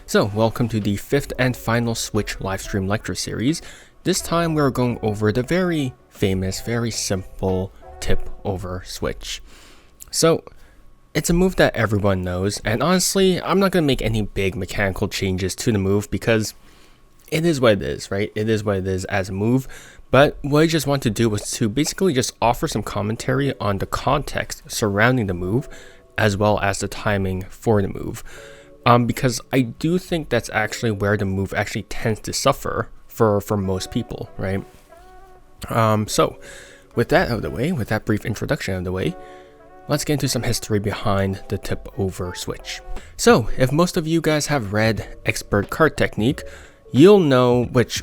So, welcome to the fifth and final Switch livestream lecture series. This time we're going over the very famous, very simple tip over switch. So, it's a move that everyone knows, and honestly, I'm not going to make any big mechanical changes to the move because it is what it is, right? It is what it is as a move, but what I just want to do was to basically just offer some commentary on the context surrounding the move, as well as the timing for the move. Because I do think that's actually where the move actually tends to suffer for most people, right? So with that out of the way, with that brief introduction out of the way, let's get into some history behind the tip over switch. So if most of you guys have read Expert Card Technique, you'll know, which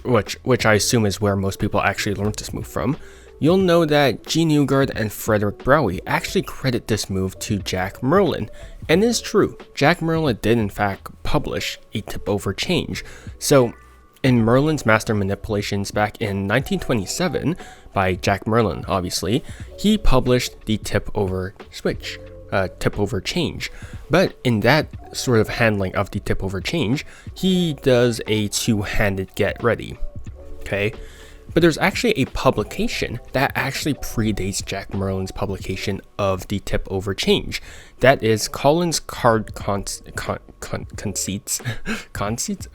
I assume is where most people actually learned this move from. You'll know that G. Newgard and Frederick Browie actually credit this move to Jack Merlin. And it is true, Jack Merlin did in fact publish a tip over change. So in Merlin's Master Manipulations back in 1927, by Jack Merlin obviously, he published the tip over switch, tip over change. But in that sort of handling of the tip over change, he does a two-handed get ready, okay? But there's actually a publication that actually predates Jack Merlin's publication of the tip over change. That is Collins Card Conceits. Conceits?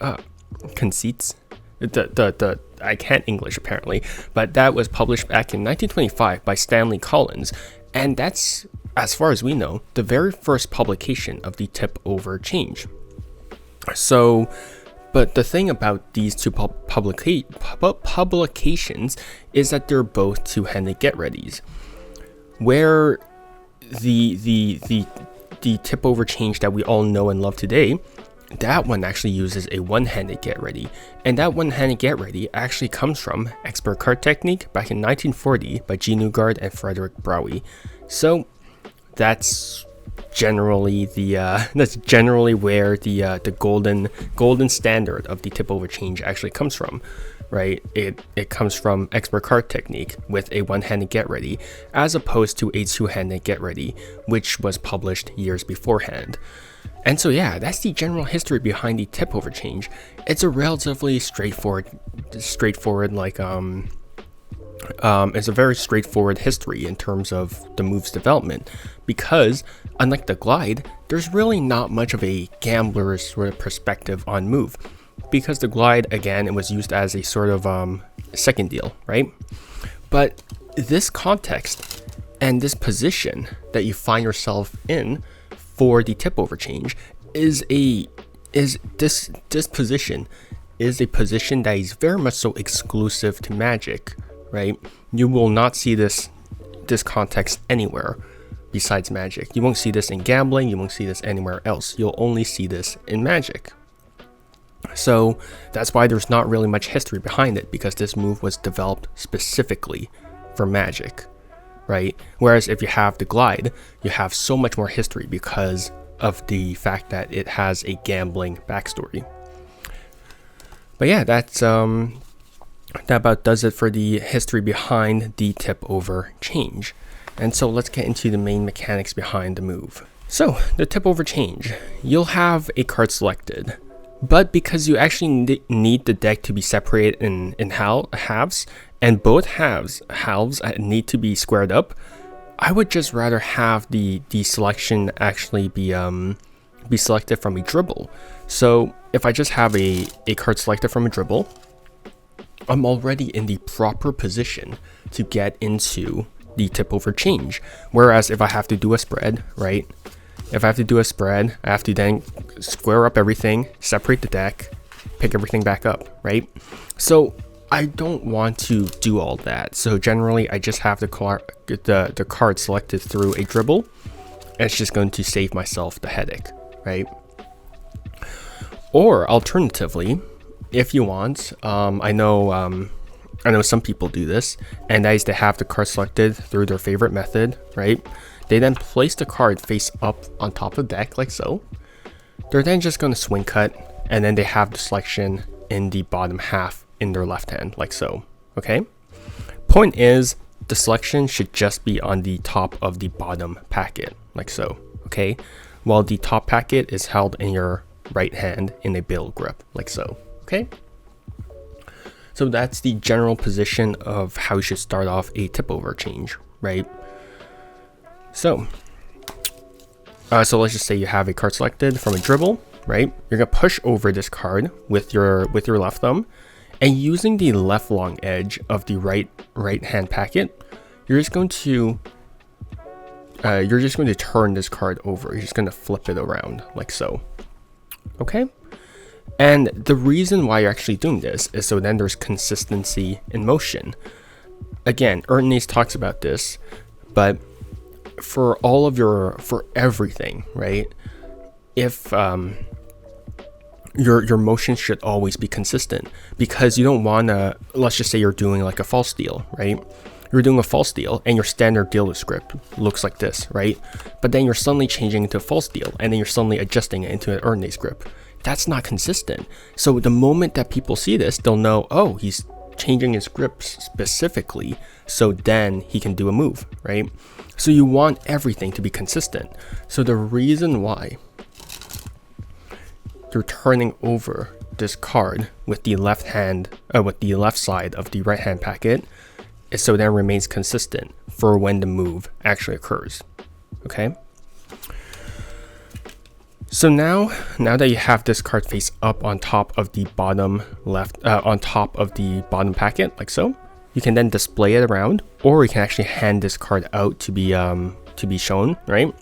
I can't English apparently, but that was published back in 1925 by Stanley Collins, and that's, as far as we know, the very first publication of the tip over change. So, but the thing about these two publications is that they're both two-handed get-readies, where the tip over change that we all know and love today, that one actually uses a one-handed get-ready, and that one-handed get-ready actually comes from Expert Card Technique back in 1940 by G. Newgard and Frederick Browie. So that's generally where the golden standard of the tip over change actually comes from, right? It comes from Expert Card Technique with a one-handed get ready, as opposed to a two-handed get ready, which was published years beforehand. And so yeah, that's the general history behind the tip over change. It's a relatively straightforward it's a very straightforward history in terms of the move's development, because unlike the glide, there's really not much of a gambler's sort of perspective on move, because the glide, again, it was used as a sort of second deal, right? But this context and this position that you find yourself in for the tip over change this position is a position that is very much so exclusive to Magic, right? You will not see this context anywhere besides Magic. You won't see this in gambling, you won't see this anywhere else. You'll only see this in Magic. So that's why there's not really much history behind it, because this move was developed specifically for Magic, right? Whereas if you have the glide, you have so much more history because of the fact that it has a gambling backstory. But yeah, that about does it for the history behind the tip over change. And so let's get into the main mechanics behind the move. So the tip over change, you'll have a card selected, but because you actually need the deck to be separated in halves, and both halves need to be squared up, I would just rather have the selection actually be selected from a dribble. So if I just have a card selected from a dribble, I'm already in the proper position to get into the tip over change. Whereas if I have to do a spread, right? If I have to do a spread, I have to then square up everything, separate the deck, pick everything back up, right? So I don't want to do all that. So generally I just have the card selected through a dribble, and it's just going to save myself the headache, right? Or alternatively, if you want, I know some people do this, and that is to have the card selected through their favorite method, right? They then place the card face up on top of the deck, like so. They're then just going to swing cut, and then they have the selection in the bottom half in their left hand, like so, okay? Point is, the selection should just be on the top of the bottom packet, like so, okay? While the top packet is held in your right hand in a bill grip, like so, okay? So that's the general position of how you should start off a tip over change, right? So let's just say you have a card selected from a dribble, right? You're gonna push over this card with your left thumb, and using the left long edge of the right hand packet, you're just going to turn this card over. You're just going to flip it around like so. Okay? And the reason why you're actually doing this is so then there's consistency in motion. Again, Ernest talks about this, but for everything, right? If your motion should always be consistent, because you don't want to, let's just say you're doing like a false deal, right? You're doing a false deal and your standard dealer script looks like this, right? But then you're suddenly changing into a false deal and then you're suddenly adjusting it into an Ernest script. That's not consistent. So the moment that people see this, they'll know, oh, he's changing his grips specifically so then he can do a move, right? So you want everything to be consistent. So the reason why you're turning over this card with the left side of the right hand packet is so that it remains consistent for when the move actually occurs. Okay. So now that you have this card face up on top of the bottom bottom packet, like so, you can then display it around, or you can actually hand this card out to be shown, right?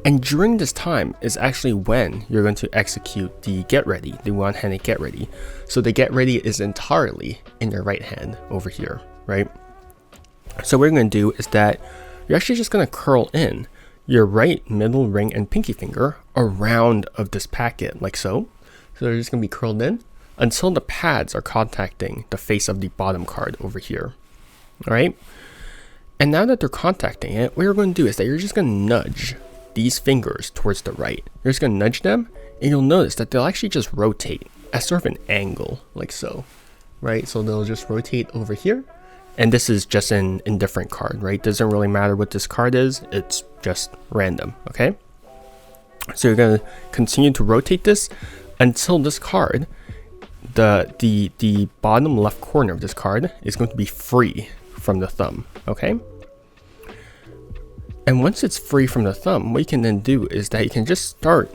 And during this time is actually when you're going to execute the get ready, the one-handed get ready. So the get ready is entirely in your right hand over here, right? So what you're going to do is that you're actually just going to curl in your right middle ring and pinky finger around of this packet, like so. So they're just going to be curled in until the pads are contacting the face of the bottom card over here. All right. And now that they're contacting it, what you're going to do is that you're just going to nudge these fingers towards the right. You're just going to nudge them, and you'll notice that they'll actually just rotate at sort of an angle, like so, right? So they'll just rotate over here. And this is just an indifferent card, right? Doesn't really matter what this card is. It's just random, okay? So you're going to continue to rotate this until this card, the bottom left corner of this card is going to be free from the thumb, okay? And once it's free from the thumb, what you can then do is that you can just start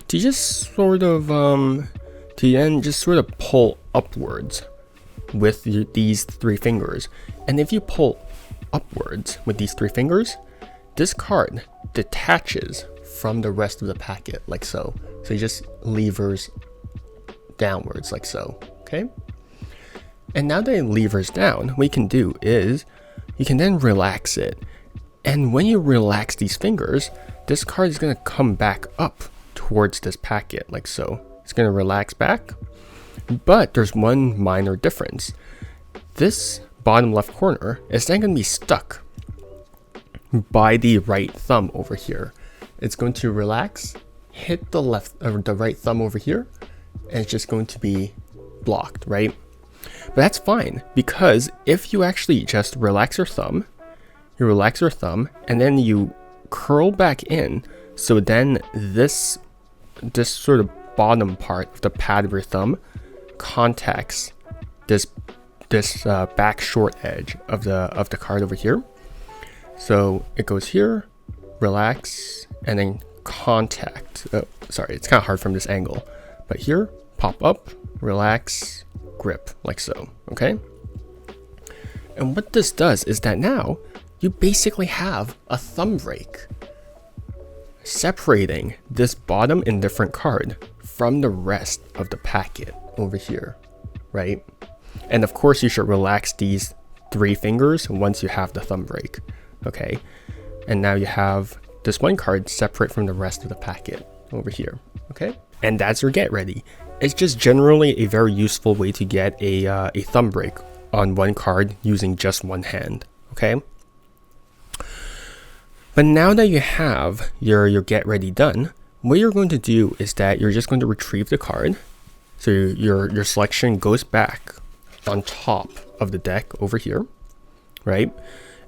to just sort of pull upwards with these three fingers. And if you pull upwards with these three fingers, this card detaches from the rest of the packet, like so. So you just levers downwards, like so, okay? And now that it levers down, what you can do is you can then relax it. And when you relax these fingers, this card is going to come back up towards this packet, like so. It's going to relax back. But there's one minor difference. This bottom left corner is then going to be stuck by the right thumb over here. It's going to relax, hit the right thumb over here, and it's just going to be blocked, right? But that's fine, because if you actually just relax your thumb, and then you curl back in, so then this sort of bottom part of the pad of your thumb contacts this back short edge of the card over here. So it goes here, relax, and then contact. Oh, sorry, it's kind of hard from this angle, but here, pop up, relax, grip, like so, okay? And what this does is that now you basically have a thumb break separating this bottom indifferent card from the rest of the packet over here, right? And of course you should relax these three fingers once you have the thumb break, okay? And now you have this one card separate from the rest of the packet over here, okay? And that's your get ready. It's just generally a very useful way to get a thumb break on one card using just one hand, okay? But now that you have your get ready done, what you're going to do is that you're just going to retrieve the card. So your selection goes back on top of the deck over here, right?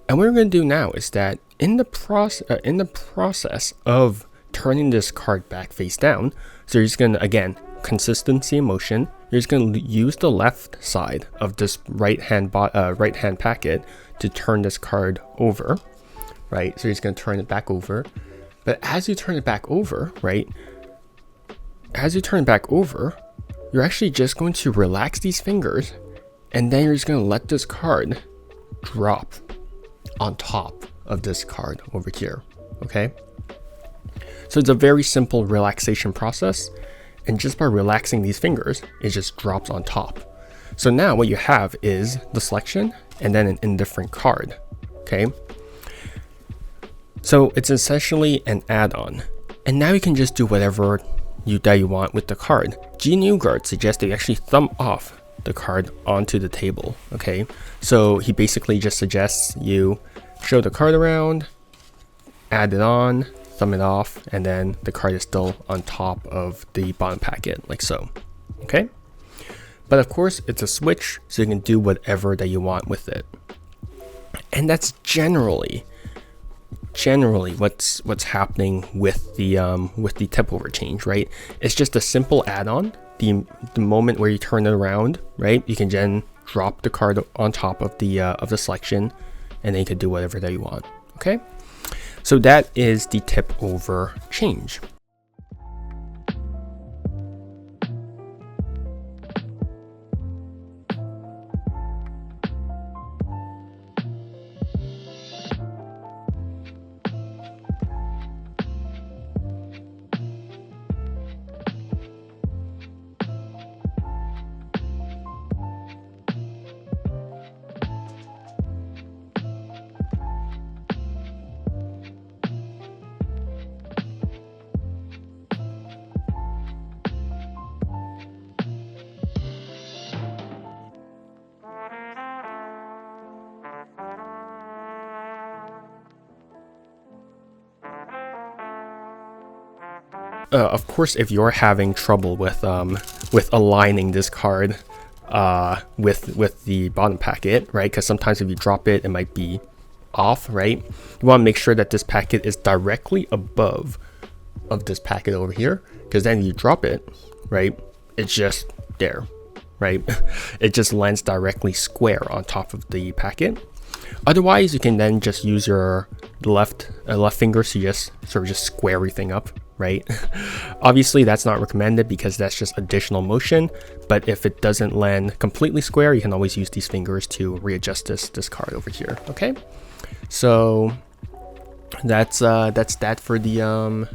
And what we're going to do now is that in the process of turning this card back face down, So you're just gonna, again, consistency in motion. You're just gonna use the left side of this right hand packet to turn this card over, right? So you're just gonna turn it back over. But as you turn it back over, right? As you turn it back over, you're actually just going to relax these fingers, and then you're just gonna let this card drop on top of this card over here, okay? So it's a very simple relaxation process, and just by relaxing these fingers, it just drops on top. So now what you have is the selection and then an indifferent card, okay? So it's essentially an add-on, and now you can just do whatever that you want with the card. G Newgard suggests that you actually thumb off the card onto the table, okay? So he basically just suggests you show the card around, add it on, thumb it off, and then the card is still on top of the bottom packet, like so, okay? But of course, it's a Switch, so you can do whatever that you want with it. And that's generally what's happening with the tip over change, right? It's just a simple add-on. The moment where you turn it around, right, you can then drop the card on top of the selection, and then you can do whatever that you want, okay? So that is the tip over change. Of course, if you're having trouble with aligning this card with the bottom packet, right? Because sometimes if you drop it, it might be off, right? You want to make sure that this packet is directly above of this packet over here, because then you drop it, right? It's just there, right? It just lands directly square on top of the packet. Otherwise, you can then just use your left finger to just sort of just square everything up, right? Obviously, that's not recommended because that's just additional motion. But if it doesn't land completely square, you can always use these fingers to readjust this card over here. Okay, so that's that for the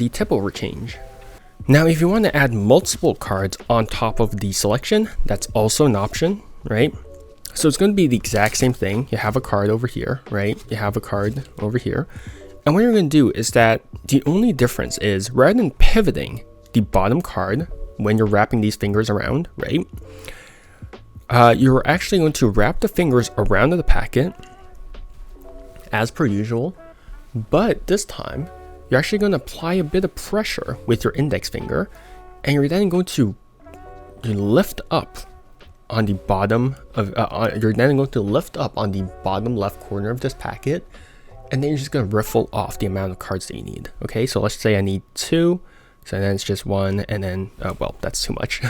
tip over change. Now, if you want to add multiple cards on top of the selection, that's also an option, right? So it's going to be the exact same thing. You have a card over here, right? You have a card over here. And what you're going to do is that the only difference is rather than pivoting the bottom card when you're wrapping these fingers around, right? You're actually going to wrap the fingers around the packet as per usual. But this time, you're actually going to apply a bit of pressure with your index finger. And you're then going to lift up on the bottom of you're then going to lift up on the bottom left corner of this packet, and then you're just going to riffle off the amount of cards that you need. Okay, so let's say I need 2, so then it's just 1, and then well, that's too much.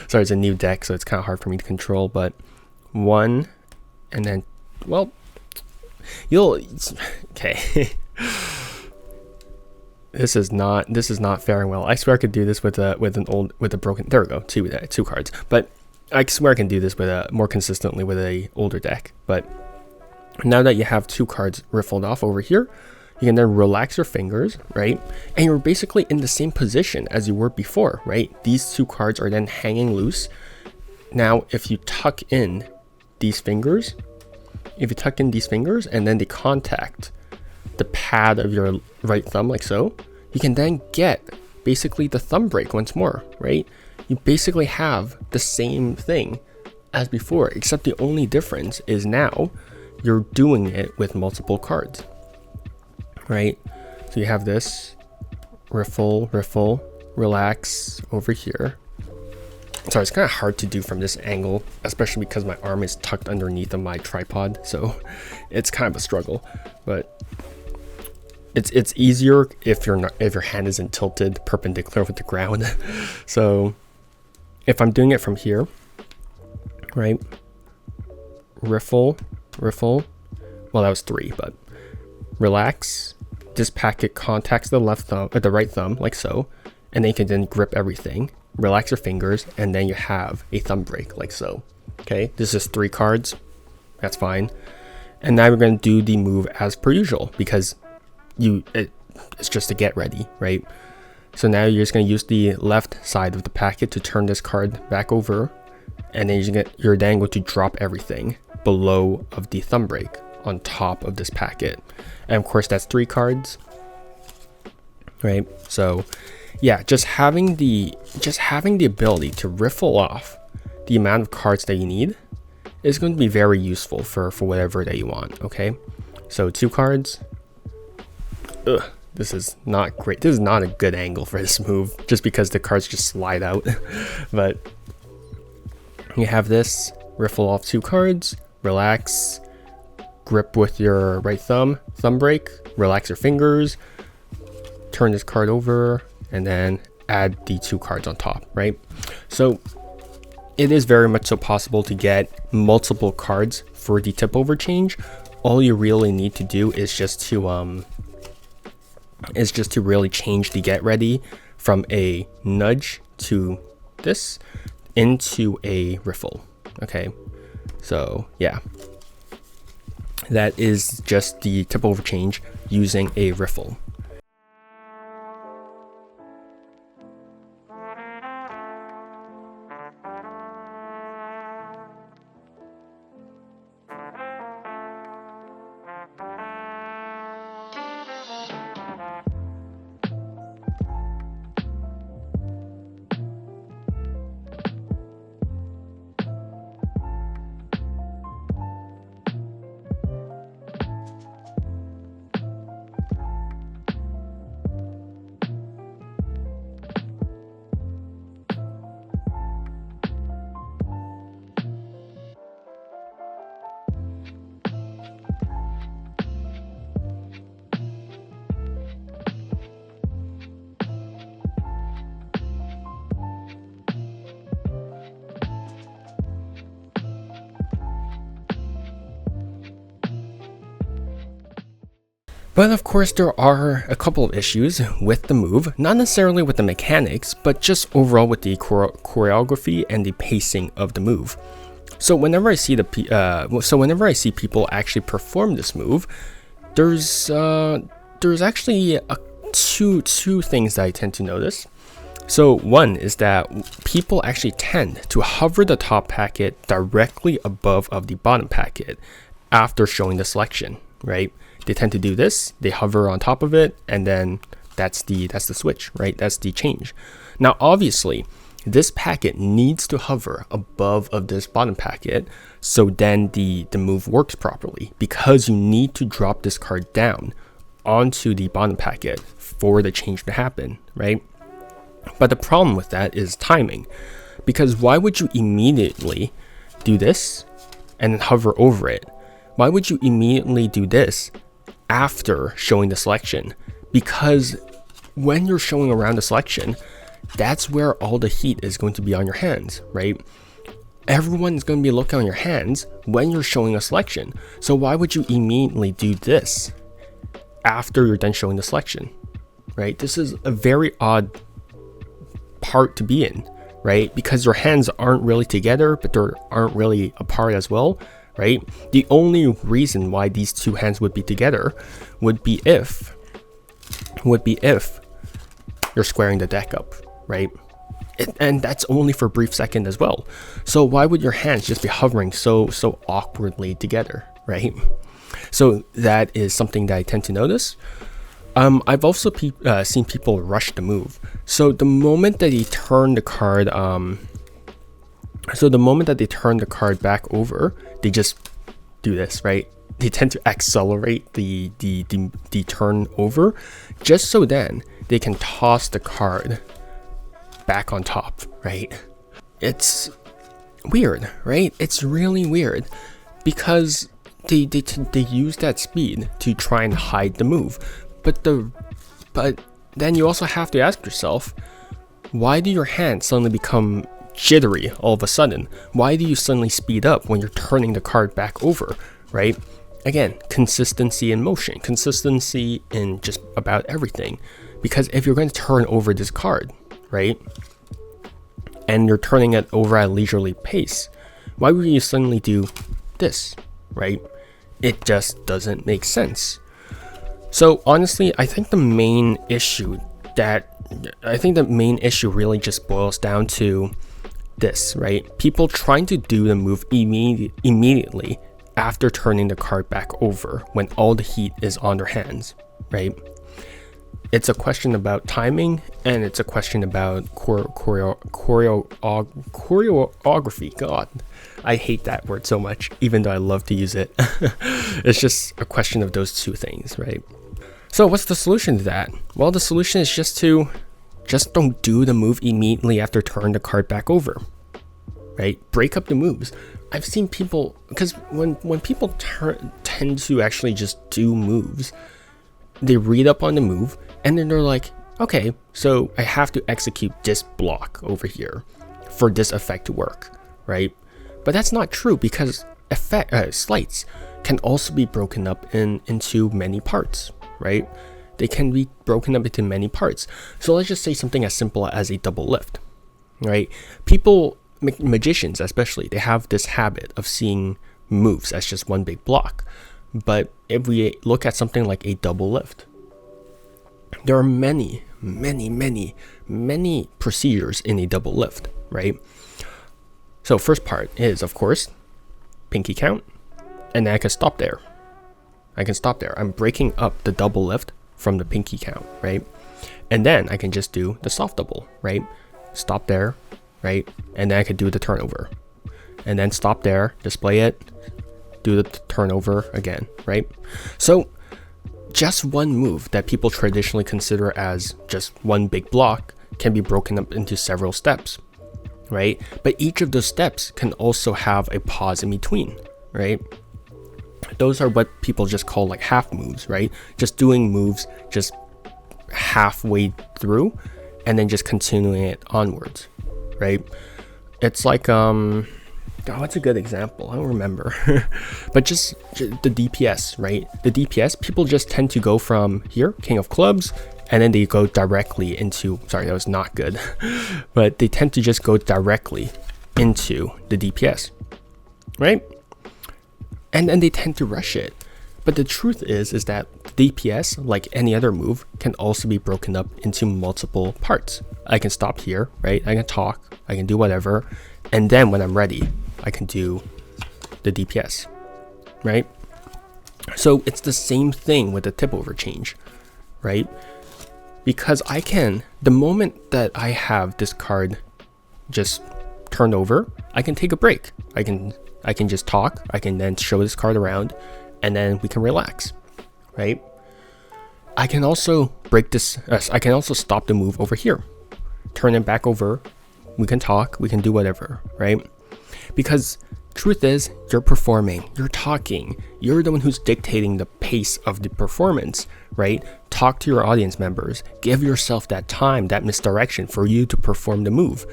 Sorry, it's a new deck, so it's kind of hard for me to control, but 1, and then, well, okay. This is not faring well. I swear I could do this with a broken, there we go, two cards, but I swear I can do this more consistently with a older deck. But now that you have 2 cards riffled off over here, you can then relax your fingers, right? And you're basically in the same position as you were before, right? These 2 cards are then hanging loose. Now, if you tuck in these fingers, and then they contact the pad of your right thumb like so, you can then get basically the thumb break once more, right? You basically have the same thing as before, except the only difference is now you're doing it with multiple cards, right? So you have this riffle, relax over here. Sorry, it's kind of hard to do from this angle, especially because my arm is tucked underneath of my tripod, so it's kind of a struggle. But it's easier if your hand isn't tilted perpendicular with the ground. So if I'm doing it from here, right? Riffle. Well, that was 3, but relax. This packet contacts the left thumb or the right thumb, like so, and then you can then grip everything. Relax your fingers, and then you have a thumb break, like so. Okay, this is 3 cards. That's fine. And now we're going to do the move as per usual, because it's just to get ready, right? So now you're just going to use the left side of the packet to turn this card back over, and then you're then going to drop everything below of the thumb break on top of this packet. And of course that's 3 cards, right? So yeah, just having the ability to riffle off the amount of cards that you need is going to be very useful for whatever that you want. Okay, so 2 cards. This is not great. This is not a good angle for this move, just because the cards just slide out. But you have this, riffle off 2 cards, relax, grip with your right thumb break, relax your fingers, turn this card over, and then add the 2 cards on top, right? So it is very much so possible to get multiple cards for the tip over change. All you really need to do is just to really change the get ready from a nudge to this into a riffle. Okay, so yeah, that is just the tip over change using a riffle. But of course there are a couple of issues with the move, not necessarily with the mechanics, but just overall with the choreography and the pacing of the move. So whenever I see people actually perform this move, there's actually two things that I tend to notice. So one is that people actually tend to hover the top packet directly above of the bottom packet after showing the selection, right? They tend to do this, they hover on top of it, and then that's the switch, right? That's the change. Now obviously this packet needs to hover above of this bottom packet, so then the move works properly, because you need to drop this card down onto the bottom packet for the change to happen, right? But the problem with that is timing, because why would you immediately do this and then hover over it? Why would you immediately do this after showing the selection? Because when you're showing around the selection, that's where all the heat is going to be on your hands, right? Everyone is going to be looking on your hands when you're showing a selection. So why would you immediately do this after you're done showing the selection, right? This is a very odd part to be in, right? Because your hands aren't really together, but they aren't really apart as well, right? The only reason why these two hands would be together would be if you're squaring the deck up, right? And that's only for a brief second as well. So why would your hands just be hovering so awkwardly together, right? So that is something that I tend to notice. I've also seen people rush the move. So the moment that they turn the card, back over, they just do this, right? They tend to accelerate the turn over, just so then they can toss the card back on top, right? It's weird, right? It's really weird, because they use that speed to try and hide the move. But then you also have to ask yourself, why do your hands suddenly become jittery all of a sudden? Why do you suddenly speed up when you're turning the card back over, right? Again, consistency in motion, consistency in just about everything. Because if you're going to turn over this card, right, and you're turning it over at a leisurely pace, why would you suddenly do this, right? It just doesn't make sense. So honestly, I think the main issue really just boils down to this, right? People trying to do the move immediately after turning the card back over when all the heat is on their hands, right? It's a question about timing, and it's a question about choreography. God, I hate that word so much, even though I love to use it. It's just a question of those two things, right? So what's the solution to that? Well, the solution is just don't do the move immediately after turn the card back over, right? Break up the moves. I've seen people, because when people tend to actually just do moves, they read up on the move, and then they're like, okay, so I have to execute this block over here for this effect to work, right? But that's not true, because sleights can also be broken up into many parts, right? They can be broken up into many parts. So let's just say something as simple as a double lift, right? People, magicians especially, they have this habit of seeing moves as just one big block. But if we look at something like a double lift, there are many procedures in a double lift, right? So first part is, of course, pinky count, and then I can stop there. I'm breaking up the double lift from the pinky count, right? And then I can just do the soft double, right? Stop there, right? And then I could do the turnover. And then stop there, display it, do the turnover again, right? So just one move that people traditionally consider as just one big block can be broken up into several steps, right? But each of those steps can also have a pause in between, right? Those are what people just call like half moves, right? Just doing moves just halfway through and then just continuing it onwards, right? It's like what's a good example? I don't remember. But just the DPS, right? The DPS, people just tend to go from here, King of Clubs, and then they go directly into, sorry, that was not good. But they tend to just go directly into the DPS, right? And then they tend to rush it. But the truth is that DPS, like any other move, can also be broken up into multiple parts. I can stop here, right? I can talk, I can do whatever. And then when I'm ready, I can do the DPS, right? So it's the same thing with the tip over change, right? Because the moment that I have this card just turned over, I can take a break. I can just talk. I can then show this card around, and then we can relax, right? I can also break this. I can also stop the move over here, turn it back over. We can talk. We can do whatever, right? Because truth is, you're performing, you're talking, you're the one who's dictating the pace of the performance, right? Talk to your audience members. Give yourself that time, that misdirection for you to perform the move.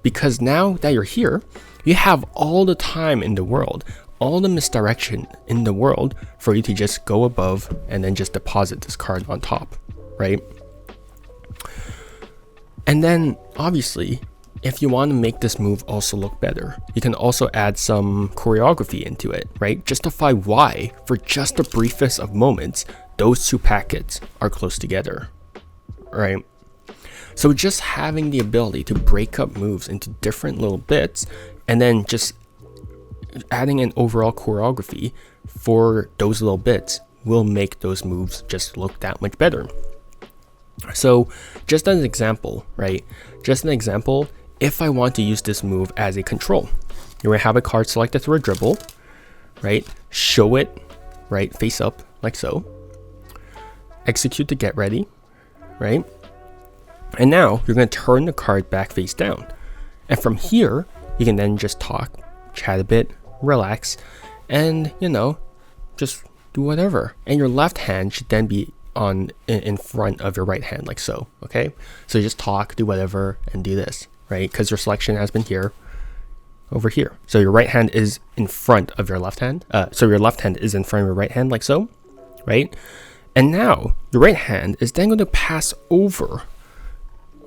Because now that you're here, you have all the time in the world, all the misdirection in the world for you to just go above and then just deposit this card on top, right? And then obviously, if you want to make this move also look better, you can also add some choreography into it, right? Justify why, for just the briefest of moments, those two packets are close together, right? So just having the ability to break up moves into different little bits and then just adding an overall choreography for those little bits will make those moves just look that much better. So just as an example, right? Just an example, if I want to use this move as a control, you're going to have a card selected through a dribble, right? Show it, right? Face up, like so. Execute the get ready, right? And now you're going to turn the card back face down. And from here, you can then just talk, chat a bit, relax, and, just do whatever. And your left hand should then be in front of your right hand, like so. Okay, so you just talk, do whatever, and do this, right? Because your selection has been here, over here. So your right hand is in front of your left hand. So your left hand is in front of your right hand, like so, right? And now your right hand is then going to pass over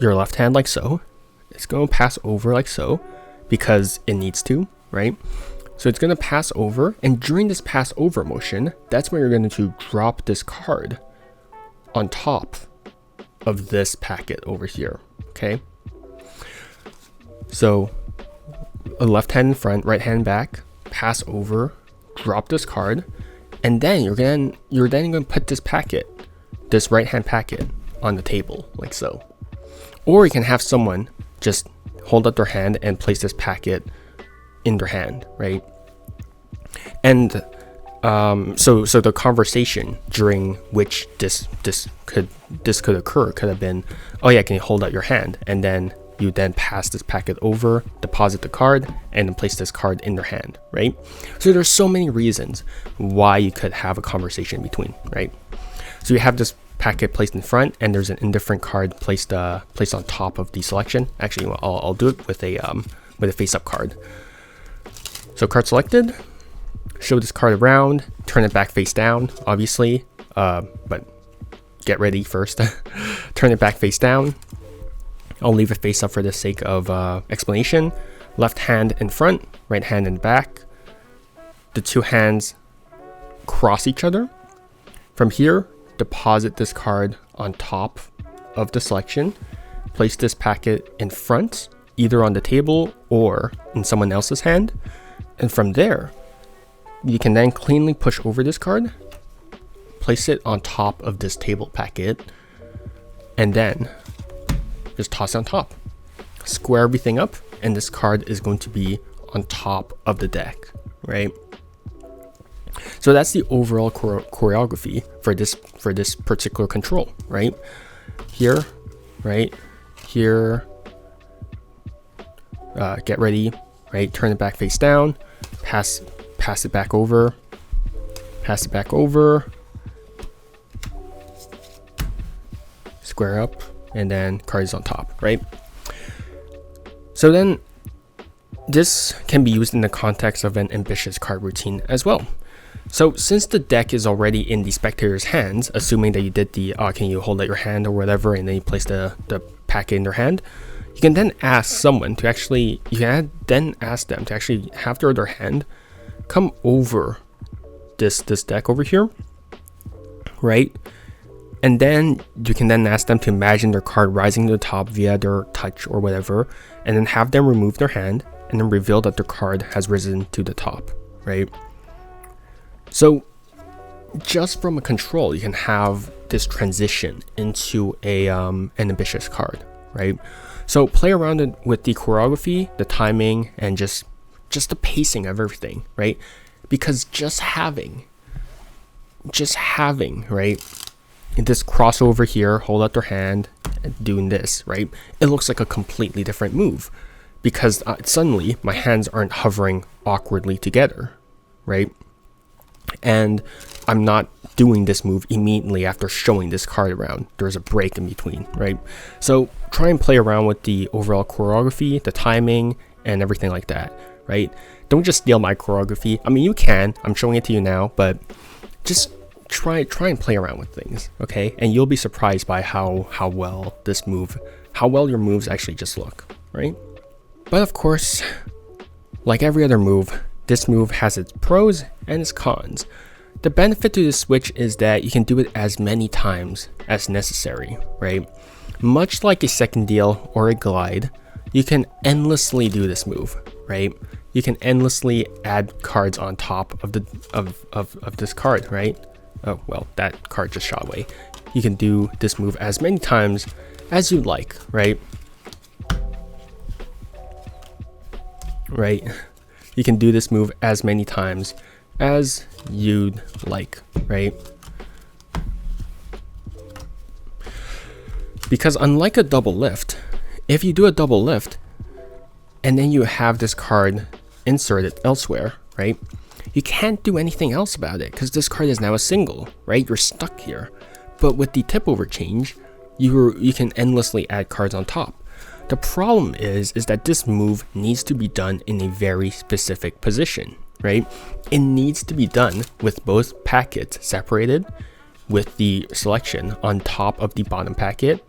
your left hand, like so. It's going to pass over like so because it needs to, right? So it's going to pass over, and during this pass over motion, that's when you're going to drop this card on top of this packet over here, okay? So a left hand in front, right hand back, pass over, drop this card, and then you're then going to put this packet, this right hand packet, on the table like so. Or you can have someone just hold up their hand and place this packet in their hand, right? And so the conversation during which this could occur could have been, oh yeah, can you hold out your hand? And then you then pass this packet over, deposit the card, and then place this card in their hand, right? So there's so many reasons why you could have a conversation between, right? So you have this packet placed in front, and there's an indifferent card placed on top of the selection. Actually, I'll do it with a face-up card. So card selected. Show this card around. Turn it back face down, obviously, but get ready first. Turn it back face down. I'll leave it face up for the sake of explanation. Left hand in front, right hand in back. The two hands cross each other. From here, deposit this card on top of the selection. Place this packet in front, either on the table or in someone else's hand. And from there, you can then cleanly push over this card, place it on top of this table packet, and then just toss it on top. Square everything up, and this card is going to be on top of the deck, right? So that's the overall choreography for this particular control, right? Here, right? Here, get ready, right? Turn it back face down, pass it back over, pass it back over, square up, and then card is on top, right? So then this can be used in the context of an ambitious card routine as well. So since the deck is already in the spectator's hands, assuming that you did the can you hold out your hand or whatever, and then you place the packet in their hand, you can then ask someone to actually, then ask them to actually have their other hand come over this deck over here, right? And then you can then ask them to imagine their card rising to the top via their touch or whatever, and then have them remove their hand and then reveal that their card has risen to the top, right? So just from a control, you can have this transition into an ambitious card, right? So play around with the choreography, the timing, and just the pacing of everything, right? Because just having, right, this crossover here, hold out their hand, and doing this, right? It looks like a completely different move because suddenly my hands aren't hovering awkwardly together, right? And I'm not doing this move immediately after showing this card around. There's a break in between, right? So try and play around with the overall choreography, the timing, and everything like that, right? Don't just steal my choreography. I mean, you can. I'm showing it to you now, but just try and play around with things, okay? And you'll be surprised by how well your moves actually just look, right? But of course, like every other move, this move has its pros and its cons. The benefit to this switch is that you can do it as many times as necessary, right? Much like a second deal or a glide, you can endlessly do this move, right? You can endlessly add cards on top of this card, right? Oh, well, that card just shot away. You can do this move as many times as you'd like, right? Right? You can do this move as many times as you'd like, right? Because unlike a double lift, if you do a double lift and then you have this card inserted elsewhere, right? You can't do anything else about it because this card is now a single, right? You're stuck here. But with the tip over change, you can endlessly add cards on top. The problem is that this move needs to be done in a very specific position, right? It needs to be done with both packets separated, with the selection on top of the bottom packet,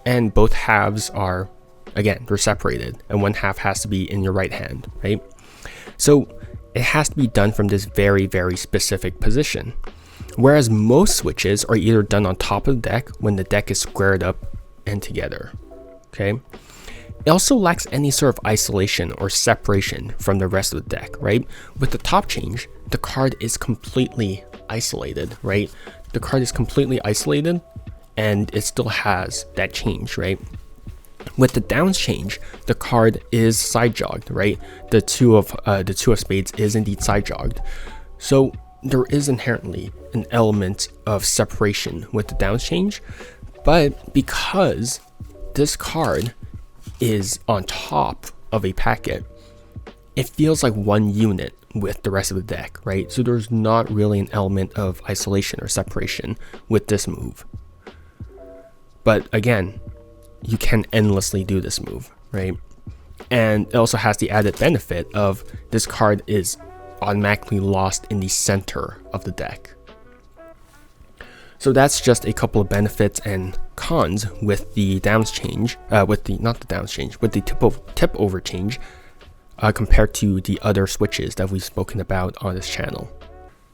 and both halves are, again, they're separated, and one half has to be in your right hand, right? So it has to be done from this very, very specific position. Whereas most switches are either done on top of the deck when the deck is squared up and together, okay? It also lacks any sort of isolation or separation from the rest of the deck, right? With the top change, the card is completely isolated, right? The card is completely isolated and it still has that change, right? With the downs change, the card is side jogged, right? The two of spades is indeed side jogged. So there is inherently an element of separation with the downs change, but because this card is on top of a packet, it feels like one unit with the rest of the deck, right? So there's not really an element of isolation or separation with this move. But again, you can endlessly do this move, right? And it also has the added benefit of this card is automatically lost in the center of the deck. So that's just a couple of benefits and cons with the downs change, with the tip over change, compared to the other switches that we've spoken about on this channel.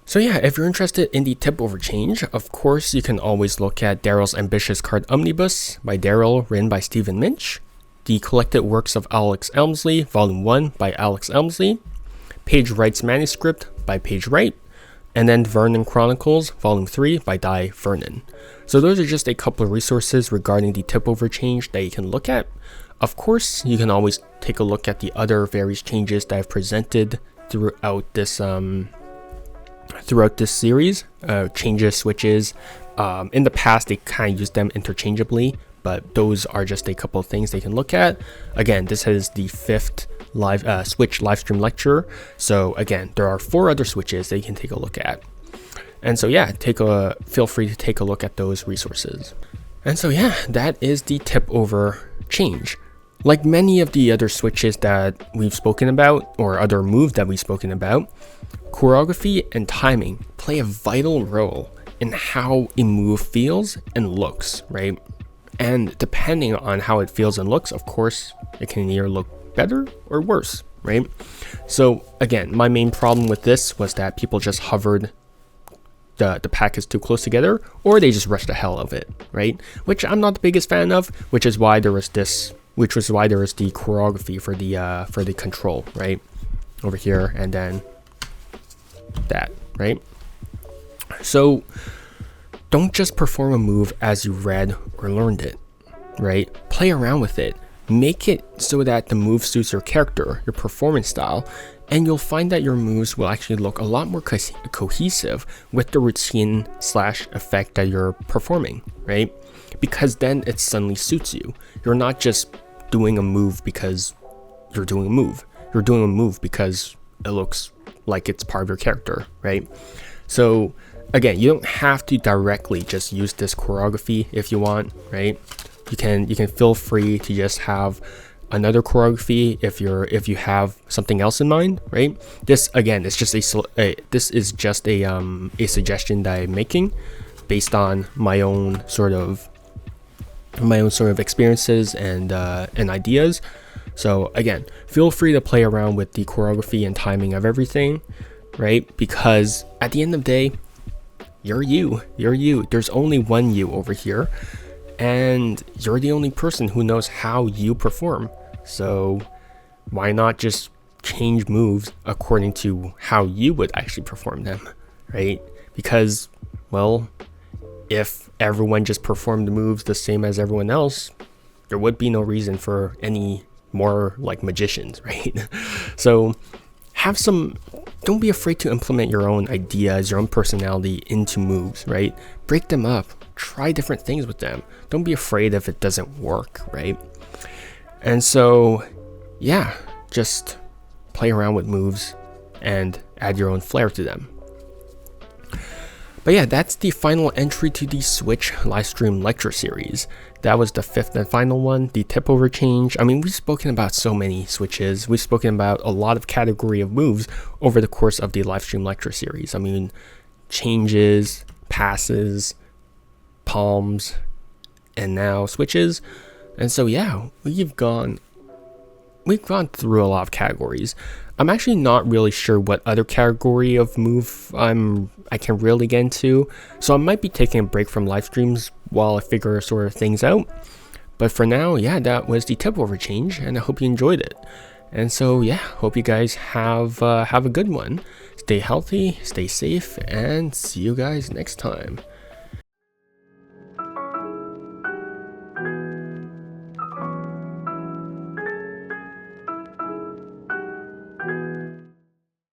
So yeah, if you're interested in the tip over change, of course you can always look at Daryl's ambitious card Omnibus by Daryl, written by Stephen Minch, The Collected Works of Alex Elmsley, Volume 1 by Alex Elmsley, Paige Wright's Manuscript by Paige Wright, and then Vernon Chronicles, Volume 3 by Di Vernon. So those are just a couple of resources regarding the tip over change that you can look at. Of course, you can always take a look at the other various changes that I've presented throughout this series. Changes, switches. In the past, they kind of used them interchangeably, but those are just a couple of things they can look at. Again, this is the 5th Switch livestream lecture. So again, there are 4 other switches that you can take a look at. And so yeah, feel free to take a look at those resources. And so yeah, that is the tip over change. Like many of the other switches that we've spoken about, or other moves that we've spoken about, choreography and timing play a vital role in how a move feels and looks, right? And depending on how it feels and looks, of course, it can either look better or worse, right? So again, my main problem with this was that people just hovered the packets too close together, or they just rushed the hell out of it, right? Which I'm not the biggest fan of, which is why there was the choreography for the control, right? Over here, and then that, right? So don't just perform a move as you read or learned it, right? Play around with it. Make it so that the move suits your character, your performance style, and you'll find that your moves will actually look a lot more cohesive with the routine / effect that you're performing, right? Because then it suddenly suits you. You're not just doing a move because you're doing a move. You're doing a move because it looks like it's part of your character, right? So again, you don't have to directly just use this choreography if you want, right? You can feel free to just have another choreography if you have something else in mind, right? This again is just this is just a suggestion that I'm making based on my own sort of experiences and ideas. So again, feel free to play around with the choreography and timing of everything, right? Because at the end of the day, you're you. There's only one you over here, and you're the only person who knows how you perform. So why not just change moves according to how you would actually perform them, right? Because, well, if everyone just performed the moves the same as everyone else, there would be no reason for any more like magicians, right? So don't be afraid to implement your own ideas, your own personality into moves, right? Break them up, try different things with them. Don't be afraid if it doesn't work, right? And so, yeah, just play around with moves and add your own flair to them. But yeah, that's the final entry to the Switch livestream lecture series. That was the 5th and final one, the tip over change. I mean, we've spoken about so many switches. We've spoken about a lot of category of moves over the course of the livestream lecture series. I mean, changes, passes, palms, and now switches. And so yeah, we've gone through a lot of categories. I'm actually not really sure what other category of move I can really get into, so I might be taking a break from live streams while I figure sort of things out. But for now, yeah, that was the tip over change, and I hope you enjoyed it. And so yeah, hope you guys have a good one. Stay healthy, stay safe, and see you guys next time.